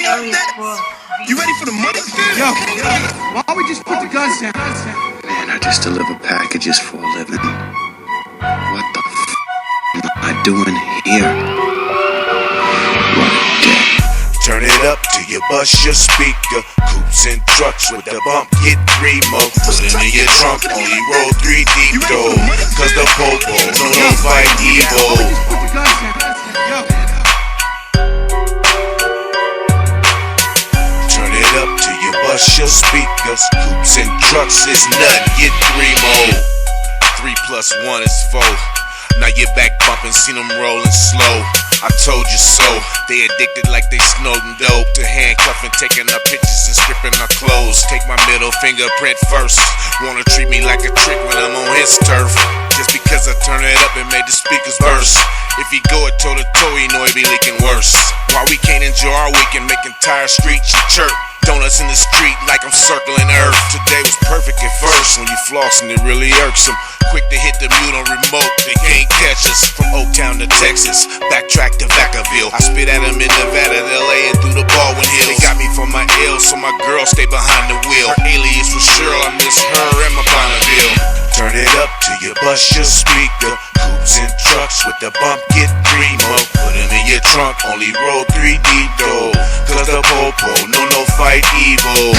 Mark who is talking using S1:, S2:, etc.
S1: me up that. You ready for the money? Yo, why don't we just put the guns down?
S2: Man, I just deliver packages for a living. What the am I doing here? What a day.
S3: Turn it up till you bust your speaker. Coupes and trucks with the bump, get 3 more. Put it in your trunk, only roll 3 deep though. Cause the popo, no fight evil. Turn it up till you bust your speakers. Coupes and trucks is nut, get 3 more. 3 plus 1 is 4. Now you're back bumping, seen them rolling slow. I told you so. They addicted like they snorting dope to handcuffing, taking our pictures and stripping our clothes. Take my middle fingerprint first. Wanna treat me like a trick when I'm on his turf. Just because I turn it up and made the speakers burst. If he go it toe to toe, you know he be leaking worse. Why we can't enjoy our weekend making tire streets and chirp. Donuts in the street like I'm circling Earth. Today was perfect at first. When you flossing, it really irks them. Quick to hit the mute on remote, they can't catch us. From Oaktown to Texas, backtrack to Vacaville. I spit at them in Nevada, LA, and through the Baldwin Hills. They got me for my L, so my girl stay behind the wheel. Her alias was Cheryl, I miss her and my Bonneville. Turn it up till you bust your speaker. Coupes and trucks with the bump, get 3 more. Put them in your trunk, only roll 3 deep though. Cause the popo, no fight evil.